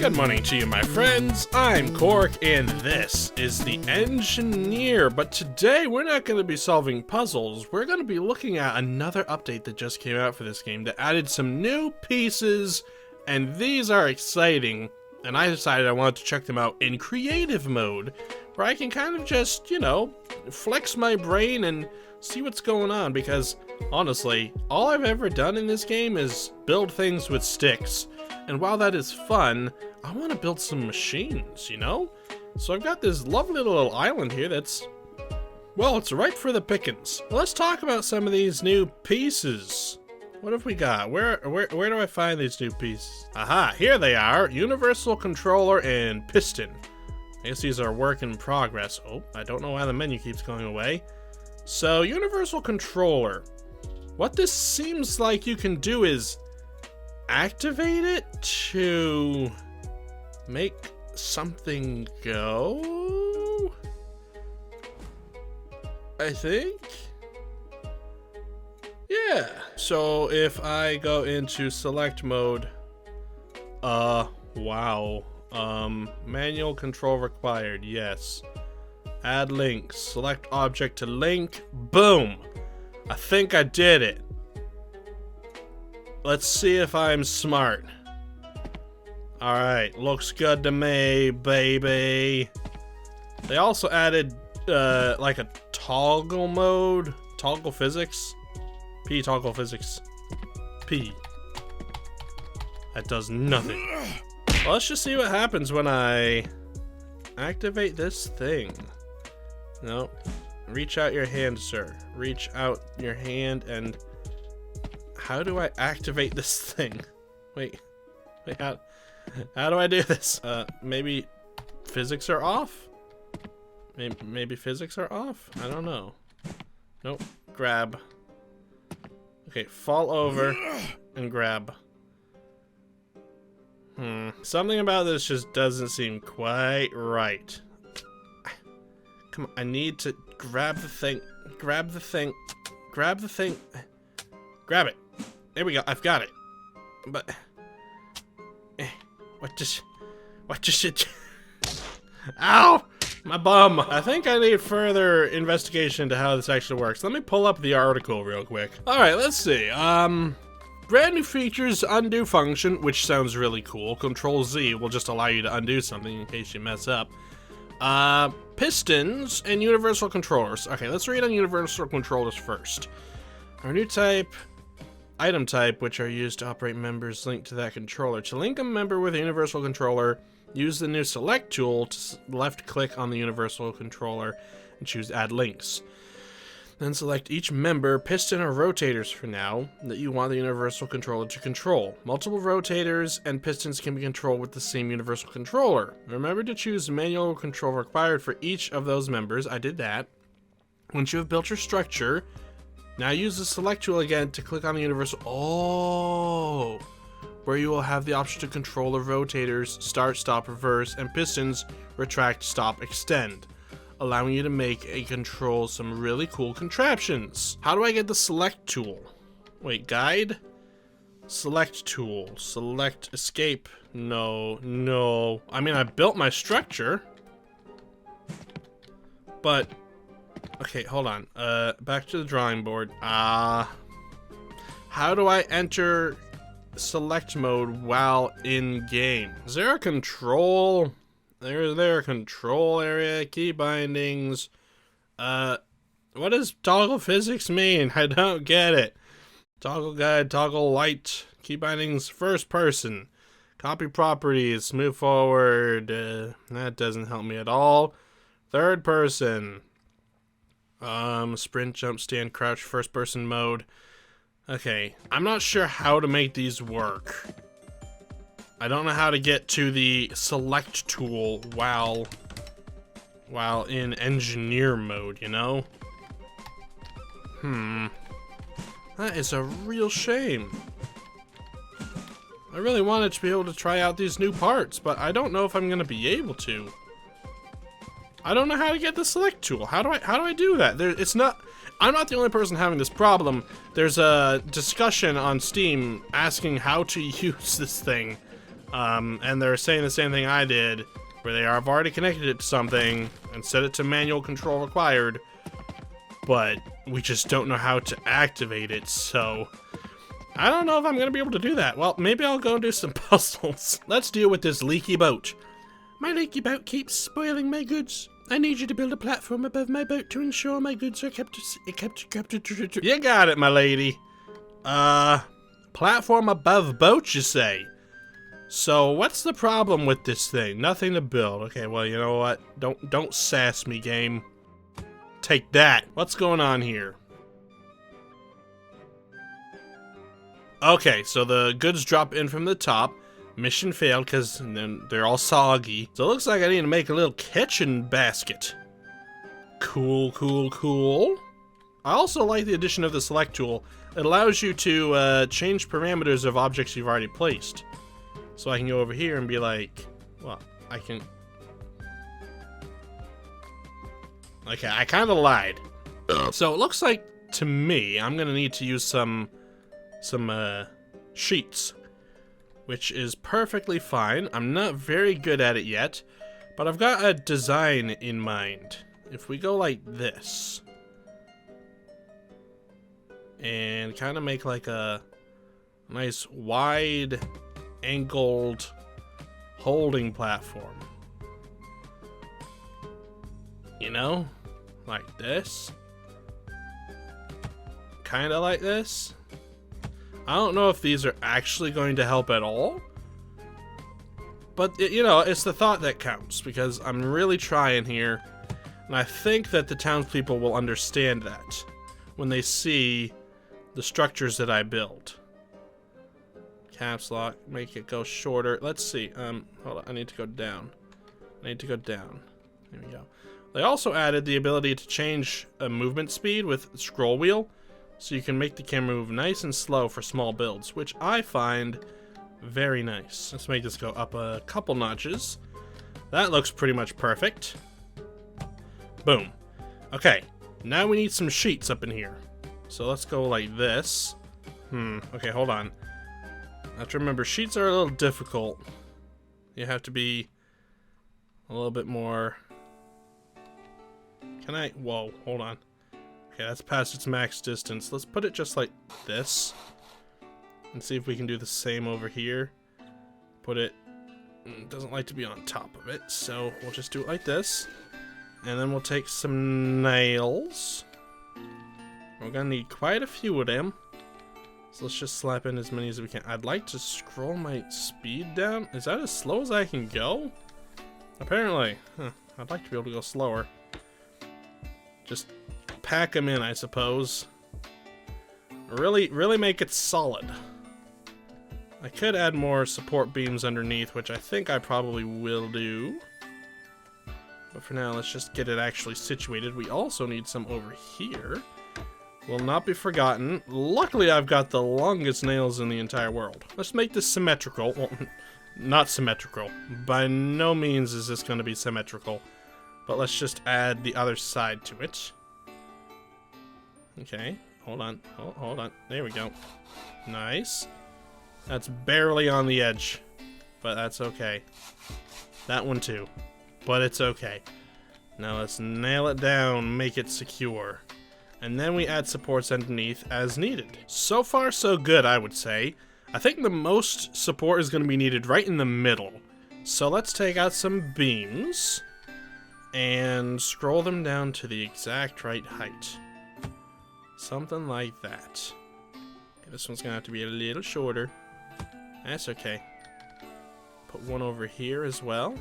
Good morning to you, my friends. I'm Cork, and this is the Engineer. But today, we're not going to be solving puzzles. We're going to be looking at another update that just came out for this game that added some new pieces, and these are exciting. And I decided I wanted to check them out in creative mode, where I can kind of just, you know, flex my brain and see what's going on, because honestly, all I've ever done in this game is build things with sticks. And while that is fun, I want to build some machines, you know? So I've got this lovely little island here that's, well, it's right for the pickings. Let's talk about some of these new pieces. What have we got? Where do I find these new pieces? Aha, here they are. Universal controller and piston. I guess these are work in progress. Oh, I don't know why the menu keeps going away. So, universal controller. What this seems like you can do is activate it to make something go, I think. Yeah. So if I go into select mode, wow. Manual control required, yes. Add links, select object to link, boom. I think I did it. Let's see if I'm smart. Alright, looks good to me, baby. They also added, like a toggle mode. Toggle physics. P toggle physics. P. That does nothing. Well, let's just see what happens when I activate this thing. No. Reach out your hand, sir. Reach out your hand and... How do I activate this thing? Wait, how do I do this? Maybe physics are off? Maybe physics are off? I don't know. Nope, grab. Okay, fall over and grab. Something about this just doesn't seem quite right. Come on, I need to grab the thing, grab the thing, grab the thing, grab it. There we go, I've got it. But, what just it? Ow! My bum! I think I need further investigation into how this actually works. Let me pull up the article real quick. Alright, let's see. Brand new features, undo function, which sounds really cool. Control Z will just allow you to undo something in case you mess up. Pistons and universal controllers. Okay, let's read on universal controllers first. Our new type... Item type, which are used to operate members linked to that controller. To link a member with a universal controller, use the new select tool to left click on the universal controller and choose add links. Then select each member, piston or rotators for now, that you want the universal controller to control. Multiple rotators and pistons can be controlled with the same universal controller. Remember to choose manual control required for each of those members. I did that. Once you have built your structure, now use the select tool again to click on the universal, where you will have the option to control the rotators, start, stop, reverse, and pistons, retract, stop, extend, allowing you to make and control some really cool contraptions. How do I get the select tool? Wait, guide? Select tool, select, escape, no. I mean, I built my structure, but... Okay, hold on. Back to the drawing board. How do I enter select mode while in game? Is there a control? Is there a control area? Key bindings. What does toggle physics mean? I don't get it. Toggle guide, toggle light, key bindings, first person. Copy properties, move forward. That doesn't help me at all. Third person. Sprint, jump, stand, crouch, first person mode. Okay, I'm not sure how to make these work. I don't know how to get to the select tool while in engineer mode, you know? That is a real shame. I really wanted to be able to try out these new parts, but I don't know if I'm gonna be able to. I don't know how to get the select tool. How do I do that? I'm not the only person having this problem. There's a discussion on Steam asking how to use this thing. And they're saying the same thing I did, where they have already connected it to something and set it to manual control required, but we just don't know how to activate it, so I don't know if I'm gonna be able to do that. Well, maybe I'll go do some puzzles. Let's deal with this leaky boat. My leaky boat keeps spoiling my goods. I need you to build a platform above my boat to ensure my goods are kept. You got it, my lady. Platform above boat, you say? So what's the problem with this thing? Nothing to build. Okay, well, you know what? Don't sass me, game. Take that. What's going on here? Okay, so the goods drop in from the top. Mission failed because then they're all soggy. So it looks like I need to make a little kitchen basket. Cool, cool, cool. I also like the addition of the select tool. It allows you to change parameters of objects you've already placed. So I can go over here and be like, well, I can... Okay, I kind of lied. So it looks like, to me, I'm going to need to use some sheets, which is perfectly fine. I'm not very good at it yet, but I've got a design in mind. If we go like this, and kind of make like a nice wide angled holding platform, you know, like this, kind of like this. I don't know if these are actually going to help at all, but you know, it's the thought that counts, because I'm really trying here, and I think that the townspeople will understand that when they see the structures that I build. Caps lock, make it go shorter. Let's see. Hold on. I need to go down. There we go. They also added the ability to change a movement speed with the scroll wheel, so you can make the camera move nice and slow for small builds, which I find very nice. Let's make this go up a couple notches. That looks pretty much perfect. Boom. Okay, now we need some sheets up in here. So let's go like this. Okay, hold on. I have to remember, sheets are a little difficult. You have to be a little bit more... Can I... Whoa, hold on. Okay, that's past its max distance. Let's put it just like this. And see if we can do the same over here. Put it... It doesn't like to be on top of it, so we'll just do it like this. And then we'll take some nails. We're gonna need quite a few of them. So let's just slap in as many as we can. I'd like to scroll my speed down. Is that as slow as I can go? Apparently. Huh. I'd like to be able to go slower. Just pack them in, I suppose. Really make it solid. I could add more support beams underneath, which I think I probably will do. But for now, let's just get it actually situated. We also need some over here. Will not be forgotten. Luckily, I've got the longest nails in the entire world. Let's make this symmetrical. Well, not symmetrical. By no means is this going to be symmetrical. But let's just add the other side to it. Okay. Hold on. Oh, hold on. There we go. Nice. That's barely on the edge. But that's okay. That one too. But it's okay. Now let's nail it down. Make it secure. And then we add supports underneath as needed. So far, so good, I would say. I think the most support is going to be needed right in the middle. So let's take out some beams and scroll them down to the exact right height. Something like that. Okay, this one's going to have to be a little shorter. That's okay. Put one over here as well.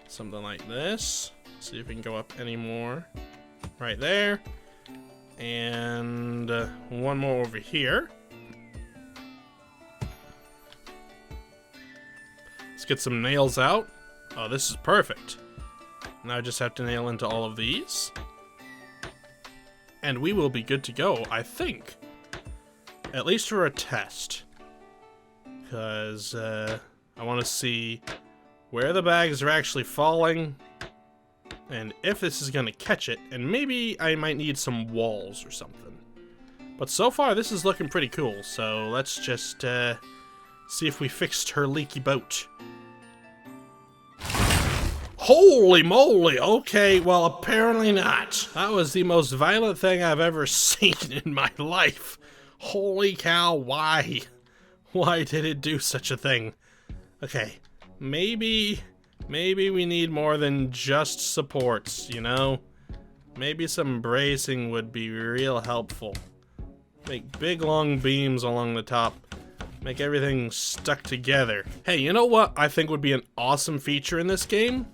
Something like this. See if we can go up any more. Right there. And one more over here. Let's get some nails out. Oh, this is perfect. Now I just have to nail into all of these. And we will be good to go, I think. At least for a test. Because I want to see where the bags are actually falling. And if this is going to catch it, and maybe I might need some walls or something. But so far, this is looking pretty cool, so let's just See if we fixed her leaky boat. Holy moly! Okay, well, apparently not. That was the most violent thing I've ever seen in my life. Holy cow, why? Why did it do such a thing? Okay, maybe we need more than just supports, you know? Maybe some bracing would be real helpful. Make big long beams along the top. Make everything stuck together. Hey, you know what I think would be an awesome feature in this game?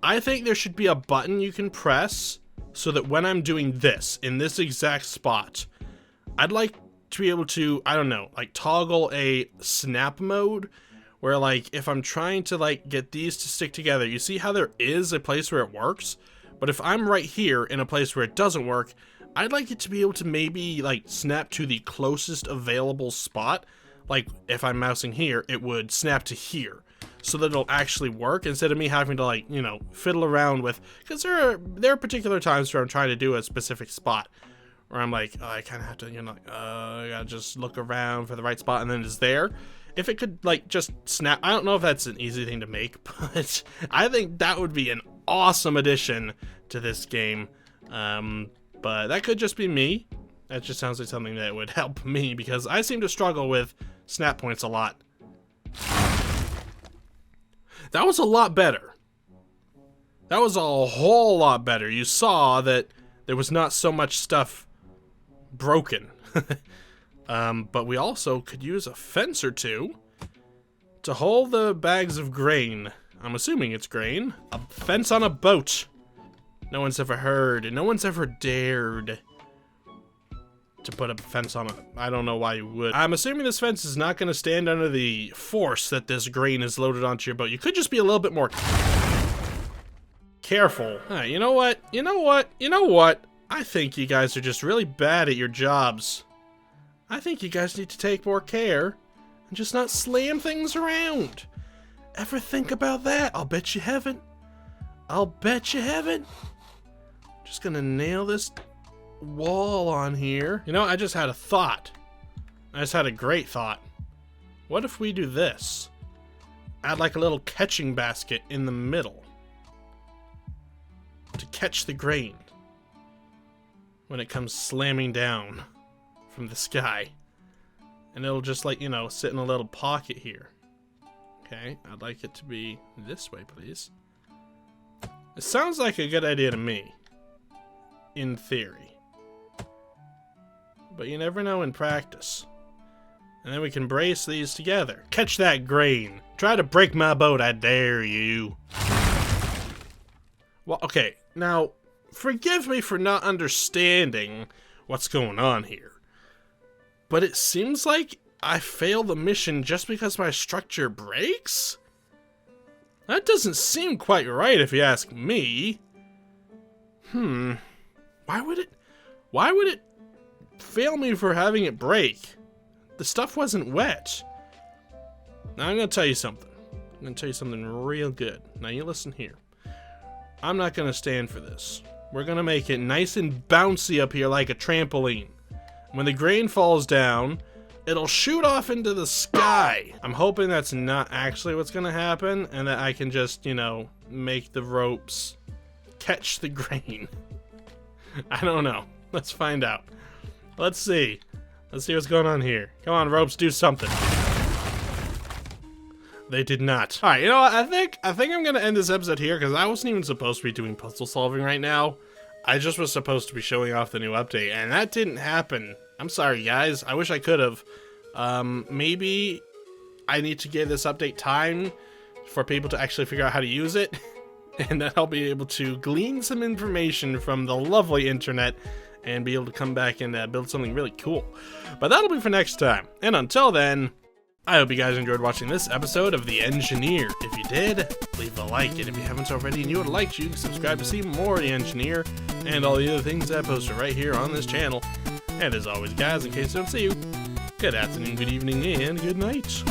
I think there should be a button you can press so that when I'm doing this, in this exact spot, I'd like to be able to, I don't know, like toggle a snap mode where like if I'm trying to like get these to stick together, you see how there is a place where it works? But if I'm right here in a place where it doesn't work, I'd like it to be able to maybe like snap to the closest available spot. Like if I'm mousing here, it would snap to here so that it'll actually work instead of me having to like, you know, fiddle around with, because there are particular times where I'm trying to do a specific spot where I'm like, oh, I kind of have to, you know, I gotta just look around for the right spot and then it's there. If it could like just snap, I don't know if that's an easy thing to make, but I think that would be an awesome addition to this game. But that could just be me. That just sounds like something that would help me because I seem to struggle with snap points a lot. That was a lot better. That was a whole lot better. You saw that there was not so much stuff broken. But we also could use a fence or two to hold the bags of grain. I'm assuming it's grain. A fence on a boat. No one's ever heard, and no one's ever dared to put a fence on it. I don't know why you would. I'm assuming this fence is not going to stand under the force that this grain is loaded onto your boat. You could just be a little bit more careful. You know what? You know what? You know what? I think you guys are just really bad at your jobs. I think you guys need to take more care and just not slam things around. Ever think about that? I'll bet you haven't. I'll bet you haven't. Just gonna nail this wall on here. You know, I just had a thought. I just had a great thought. What if we do this? Add like a little catching basket in the middle to catch the grain when it comes slamming down from the sky. And it'll just like, you know, sit in a little pocket here. Okay, I'd like it to be this way, please. It sounds like a good idea to me, in theory. But you never know in practice. And then we can brace these together. Catch that grain. Try to break my boat, I dare you. Well, okay, now, forgive me for not understanding what's going on here. But it seems like I fail the mission just because my structure breaks? That doesn't seem quite right if you ask me. Why would it fail me for having it break? The stuff wasn't wet. Now I'm gonna tell you something. I'm gonna tell you something real good. Now you listen here. I'm not gonna stand for this. We're gonna make it nice and bouncy up here like a trampoline. When the grain falls down, it'll shoot off into the sky. I'm hoping that's not actually what's gonna happen and that I can just, you know, make the ropes catch the grain. I don't know. Let's find out. Let's see. Let's see what's going on here. Come on, ropes, do something. They did not. Alright, you know what? I think I'm gonna end this episode here because I wasn't even supposed to be doing puzzle solving right now. I just was supposed to be showing off the new update, and that didn't happen. I'm sorry, guys. I wish I could have. Maybe I need to give this update time for people to actually figure out how to use it, and then I'll be able to glean some information from the lovely internet and be able to come back and build something really cool. But that'll be for next time. And until then, I hope you guys enjoyed watching this episode of The Engineer. If you did, leave a like, and if you haven't already and you would like to, you can subscribe to see more of The Engineer and all the other things I post right here on this channel. And as always, guys, in case I don't see you, good afternoon, good evening, and good night.